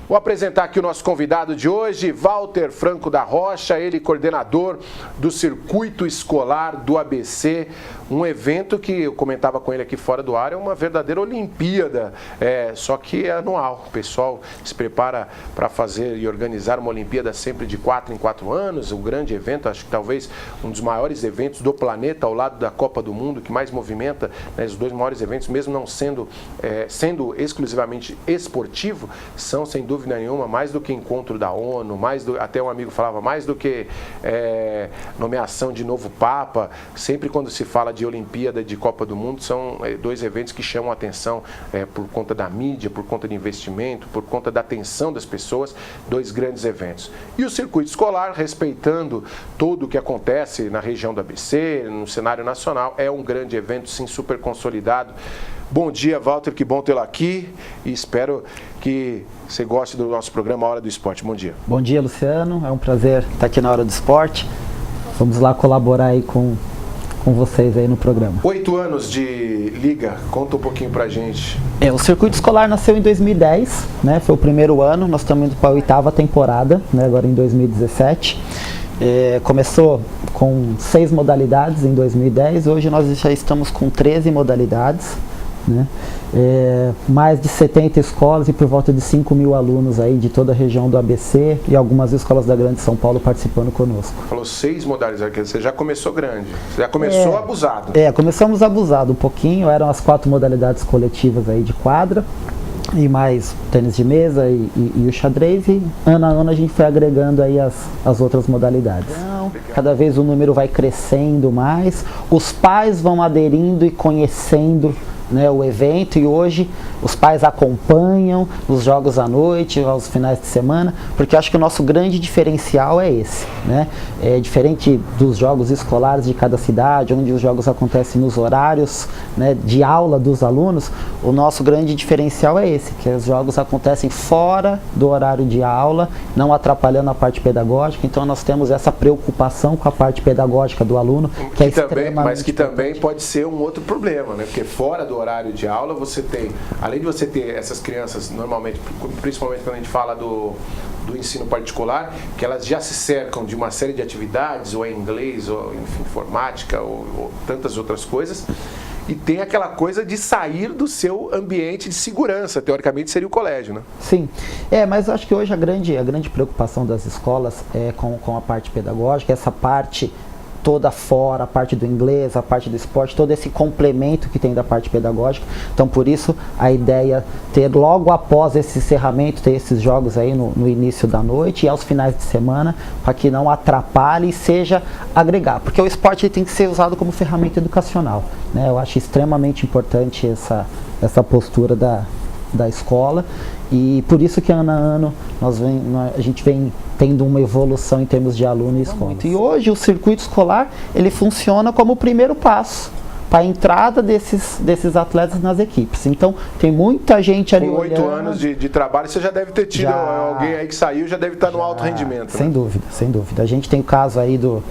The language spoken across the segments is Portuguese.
Vou apresentar aqui o nosso convidado de hoje, Walter Franco da Rocha, ele coordenador do Circuito Escolar do ABC, um evento que eu comentava com ele aqui fora do ar, é uma verdadeira Olimpíada, só que é anual. O pessoal se prepara para fazer e organizar uma Olimpíada sempre de 4 em 4 anos, um grande evento, acho que talvez um dos maiores eventos do planeta, ao lado da Copa do Mundo, que mais movimenta, né, os dois maiores eventos, mesmo não sendo exclusivamente esportivo, são sem dúvida nenhuma mais do que encontro da ONU, até um amigo falava, mais do que nomeação de novo Papa. Sempre quando se fala de Olimpíada, de Copa do Mundo, são dois eventos que chamam a atenção por conta da mídia, por conta de investimento, por conta da atenção das pessoas, dois grandes eventos. E o circuito escolar, respeitando tudo o que acontece na região do ABC, no cenário nacional, é um grande evento, sim, super consolidado. Bom dia, Walter, que bom tê-lo aqui e espero que você goste do nosso programa Hora do Esporte. Bom dia. Bom dia, Luciano. É um prazer estar aqui na Hora do Esporte. Vamos lá colaborar aí com vocês aí no programa. 8 anos de liga, conta um pouquinho pra gente. O circuito escolar nasceu em 2010, né? Foi o primeiro ano, nós estamos indo para a 8ª temporada, né? Agora em 2017. Começou com 6 modalidades em 2010, hoje nós já estamos com 13 modalidades. Né? Mais de 70 escolas e por volta de 5 mil alunos aí de toda a região do ABC e algumas escolas da Grande São Paulo participando conosco. Falou 6 modalidades, você já começou grande, você já começou abusado. Começamos abusado um pouquinho, eram as 4 modalidades coletivas aí de quadra e mais tênis de mesa e o xadrez, e ano a ano a gente foi agregando aí as outras modalidades. Cada vez o número vai crescendo mais, os pais vão aderindo e conhecendo, né, o evento, e hoje os pais acompanham os jogos à noite, aos finais de semana, porque eu acho que o nosso grande diferencial é esse, né? Diferente dos jogos escolares de cada cidade, onde os jogos acontecem nos horários, né, de aula dos alunos, o nosso grande diferencial é esse, que os jogos acontecem fora do horário de aula, não atrapalhando a parte pedagógica. Então nós temos essa preocupação com a parte pedagógica do aluno, que é extremamente importante. Mas que também pode ser um outro problema, né? Porque fora do horário de aula, você tem, além de você ter essas crianças, normalmente, principalmente quando a gente fala do ensino particular, que elas já se cercam de uma série de atividades, ou em inglês, ou enfim, informática, ou tantas outras coisas, e tem aquela coisa de sair do seu ambiente de segurança, teoricamente seria o colégio, né? Sim, mas eu acho que hoje a grande preocupação das escolas é com a parte pedagógica, essa parte toda fora, a parte do inglês, a parte do esporte, todo esse complemento que tem da parte pedagógica. Então, por isso, a ideia ter logo após esse encerramento, ter esses jogos aí no início da noite e aos finais de semana, para que não atrapalhe e seja agregar. Porque o esporte tem que ser usado como ferramenta educacional, né? Eu acho extremamente importante essa postura da escola, e por isso que ano a ano a gente vem tendo uma evolução em termos de aluno e escola. E hoje o circuito escolar ele funciona como o primeiro passo para a entrada desses atletas nas equipes. Então tem muita gente ali olhando. Com 8 anos de trabalho, você já deve ter tido alguém aí que saiu, já deve estar no alto rendimento. Sem dúvida, sem dúvida. A gente tem o caso aí do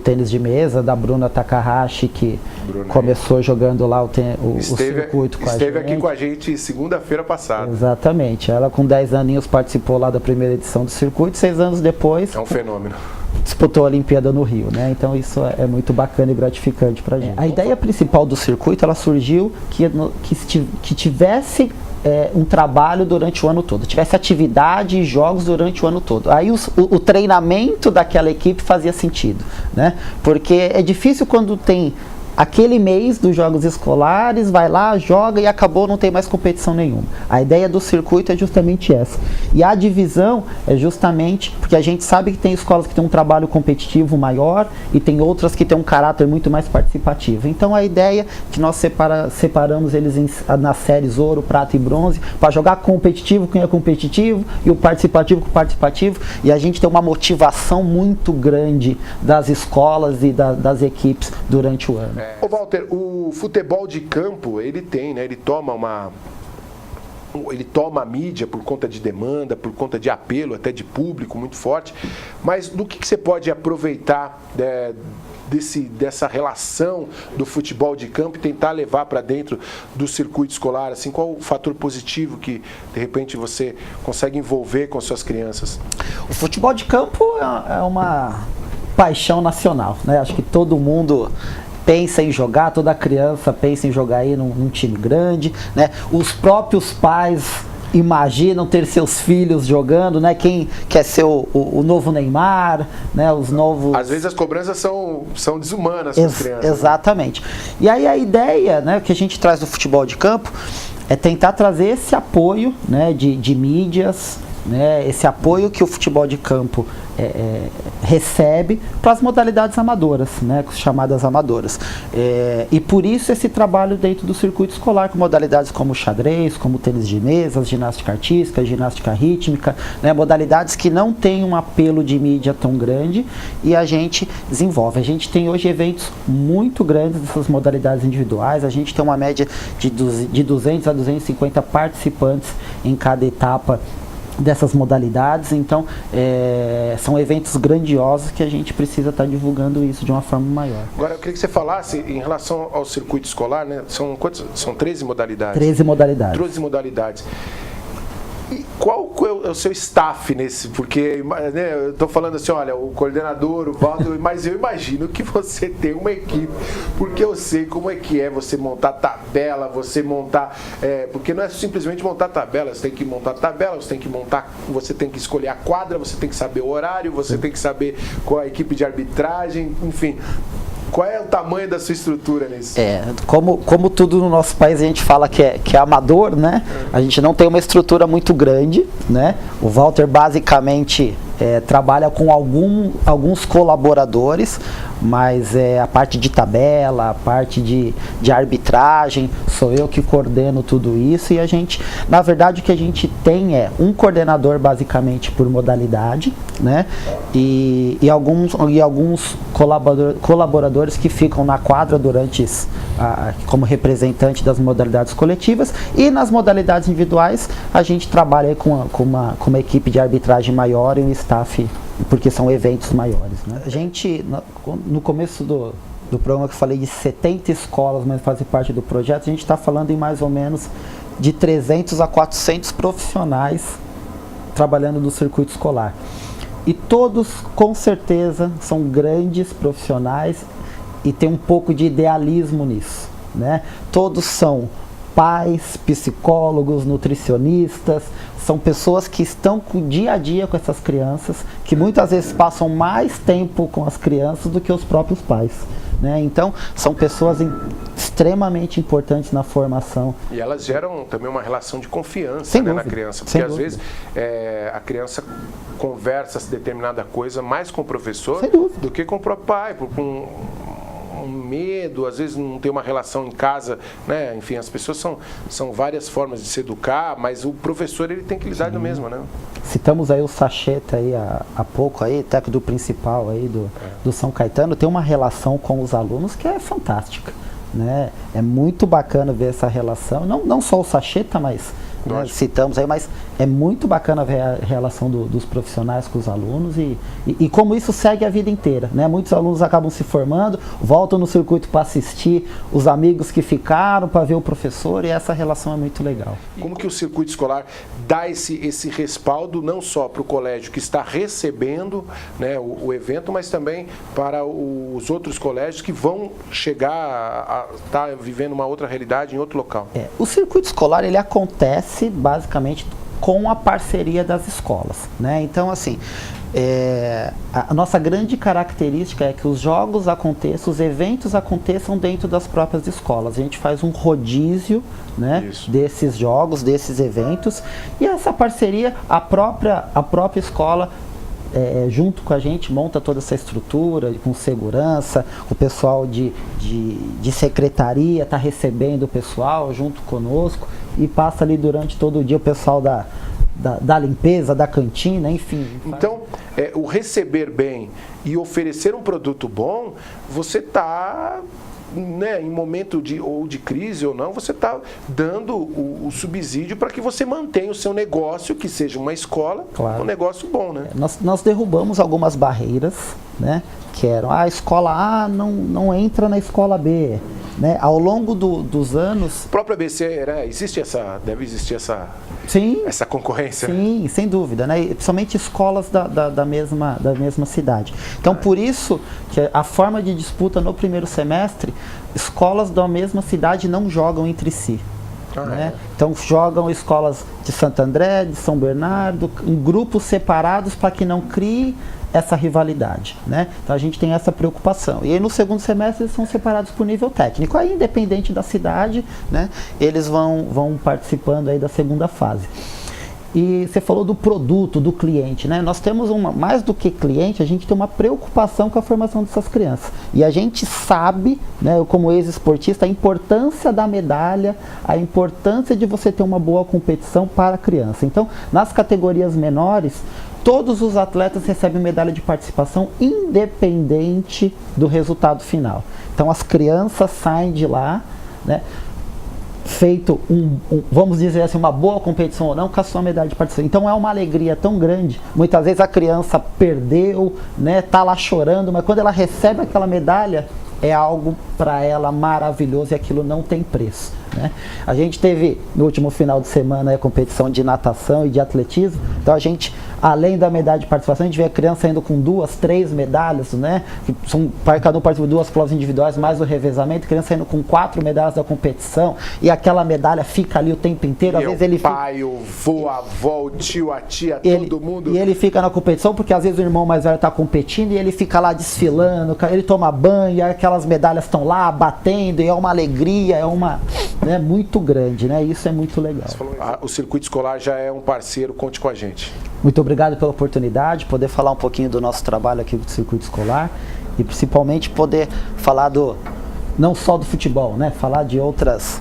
tênis de mesa, da Bruna Takahashi, que começou jogando lá o circuito com a gente. Esteve aqui com a gente segunda-feira passada. Exatamente. Ela com 10 aninhos participou lá da primeira edição do circuito, 6 anos depois... É um fenômeno. Disputou a Olimpíada no Rio, né? Então isso é muito bacana e gratificante pra gente. A ideia principal do circuito, ela surgiu que tivesse um trabalho durante o ano todo, tivesse atividade e jogos durante o ano todo. Aí o treinamento daquela equipe fazia sentido, né? Porque é difícil quando tem aquele mês dos jogos escolares, vai lá, joga e acabou, não tem mais competição nenhuma. A ideia do circuito é justamente essa. E a divisão é justamente porque a gente sabe que tem escolas que têm um trabalho competitivo maior e tem outras que têm um caráter muito mais participativo. Então a ideia é que nós separamos eles nas séries ouro, prata e bronze, para jogar competitivo com quem é competitivo e o participativo com o participativo, e a gente tem uma motivação muito grande das escolas e das equipes durante o ano. Ô Walter, o futebol de campo, ele tem, né? Ele toma a mídia por conta de demanda, por conta de apelo, até de público muito forte. Mas do que você pode aproveitar dessa relação do futebol de campo e tentar levar para dentro do circuito escolar? Assim, qual o fator positivo que, de repente, você consegue envolver com suas crianças? O futebol de campo é uma paixão nacional, né? Acho que todo mundo pensa em jogar, toda criança pensa em jogar aí num time grande, né? Os próprios pais imaginam ter seus filhos jogando, né? Quem quer ser o novo Neymar, né? Os novos... Às vezes as cobranças são desumanas para as crianças. Exatamente. Né? E aí a ideia, né, que a gente traz do futebol de campo é tentar trazer esse apoio, né, de mídias, né, esse apoio que o futebol de campo recebe para as modalidades amadoras, né, chamadas amadoras. E por isso esse trabalho dentro do circuito escolar, com modalidades como xadrez, como tênis de mesa, ginástica artística, ginástica rítmica, né, modalidades que não têm um apelo de mídia tão grande e a gente desenvolve. A gente tem hoje eventos muito grandes dessas modalidades individuais, a gente tem uma média de 200 a 250 participantes em cada etapa dessas modalidades, então são eventos grandiosos que a gente precisa estar divulgando isso de uma forma maior. Agora eu queria que você falasse em relação ao circuito escolar, né? São 13 modalidades? 13 modalidades. 13 modalidades. E qual é o seu staff nesse? Porque, né, eu estou falando assim, olha, o coordenador, o Walter, mas eu imagino que você tem uma equipe, porque eu sei como é que é você montar tabela, você montar, porque não é simplesmente montar tabela, você tem que montar tabela, você tem que escolher a quadra, você tem que saber o horário, você tem que saber qual a equipe de arbitragem, enfim. Qual é o tamanho da sua estrutura nisso? Como tudo no nosso país a gente fala que é amador, né? A gente não tem uma estrutura muito grande, né? O Walter basicamente trabalha com alguns colaboradores, mas a parte de tabela, a parte de arbitragem, sou eu que coordeno tudo isso e a gente, na verdade, o que a gente tem é um coordenador basicamente por modalidade, né? E alguns colaboradores que ficam na quadra como representante das modalidades coletivas e nas modalidades individuais a gente trabalha com uma equipe de arbitragem maior e um staff, porque são eventos maiores, né? A gente, no começo do programa que eu falei de 70 escolas, mas fazem parte do projeto, a gente está falando em mais ou menos de 300 a 400 profissionais trabalhando no circuito escolar. E todos, com certeza, são grandes profissionais e tem um pouco de idealismo nisso, né? Todos são pais, psicólogos, nutricionistas, são pessoas que estão dia a dia com essas crianças, que muitas vezes passam mais tempo com as crianças do que os próprios pais, né? Então, são pessoas extremamente importantes na formação. E elas geram também uma relação de confiança, né, na criança, porque às vezes a criança conversa determinada coisa mais com o professor do que com o próprio pai, com medo, às vezes não tem uma relação em casa, né? Enfim, as pessoas são várias formas de se educar, mas o professor ele tem que lidar do mesmo, né? Citamos aí o Sacheta aí há pouco aí, técnico principal aí do São Caetano, tem uma relação com os alunos que é fantástica, né? É muito bacana ver essa relação, não só o Sacheta, mas né, citamos aí, mas é muito bacana ver a relação dos profissionais com os alunos e como isso segue a vida inteira, né? Muitos alunos acabam se formando, voltam no circuito para assistir os amigos que ficaram, para ver o professor, e essa relação é muito legal. Como que o circuito escolar dá esse respaldo não só para o colégio que está recebendo, né, o evento, mas também para os outros colégios que vão chegar a estar vivendo uma outra realidade em outro local? O circuito escolar ele acontece basicamente com a parceria das escolas, né? Então, assim, a nossa grande característica é que os jogos aconteçam, os eventos aconteçam dentro das próprias escolas. A gente faz um rodízio, né, desses jogos, desses eventos, e essa parceria, a própria escola junto com a gente monta toda essa estrutura com segurança, o pessoal de secretaria está recebendo o pessoal junto conosco e passa ali durante todo o dia o pessoal da limpeza, da cantina, enfim. Então, o receber bem e oferecer um produto bom, você está né, em momento de crise ou não, você está dando o subsídio para que você mantenha o seu negócio, que seja uma escola, claro, um negócio bom, né? Nós derrubamos algumas barreiras, né, que eram, a escola A não entra na escola B, né? Ao longo dos anos... O próprio ABC, né, deve existir essa concorrência. Sim, sem dúvida, né? Principalmente escolas da mesma cidade. Então, por isso que a forma de disputa no primeiro semestre, escolas da mesma cidade não jogam entre si. Né? Então jogam escolas de Santo André, de São Bernardo, em grupos separados para que não crie essa rivalidade, né? Então a gente tem essa preocupação. E aí no segundo semestre eles são separados por nível técnico. Aí, independente da cidade, né, eles vão participando aí da segunda fase. E você falou do produto, do cliente, né? Nós temos mais do que cliente, a gente tem uma preocupação com a formação dessas crianças. E a gente sabe, né, eu como ex-esportista, a importância da medalha, a importância de você ter uma boa competição para a criança. Então, nas categorias menores, todos os atletas recebem medalha de participação independente do resultado final. Então, as crianças saem de lá, né, feito vamos dizer assim, uma boa competição ou não, com a sua medalha de participação. Então é uma alegria tão grande. Muitas vezes a criança perdeu, né, tá lá chorando, mas quando ela recebe aquela medalha, é algo para ela maravilhoso e aquilo não tem preço, né? A gente teve no último final de semana a competição de natação e de atletismo. Então a gente, além da medalha de participação, a gente vê a criança indo com 2, 3 medalhas, né? Cada um participa de 2 provas individuais, mais o revezamento, a criança indo com 4 medalhas da competição, e aquela medalha fica ali o tempo inteiro. Às vezes ele pai, o vô, a avó, o tio, a tia, todo mundo. E ele fica na competição porque às vezes o irmão mais velho está competindo e ele fica lá desfilando, ele toma banho e aquelas medalhas estão lá batendo, e é uma alegria, né, muito grande, né? Isso é muito legal. O Circuito Escolar já é um parceiro, conte com a gente. Muito obrigado pela oportunidade, poder falar um pouquinho do nosso trabalho aqui do Circuito Escolar e principalmente poder falar não só do futebol, né? Falar de outras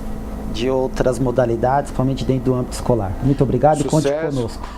modalidades, principalmente dentro do âmbito escolar. Muito obrigado. Sucesso. E conte conosco.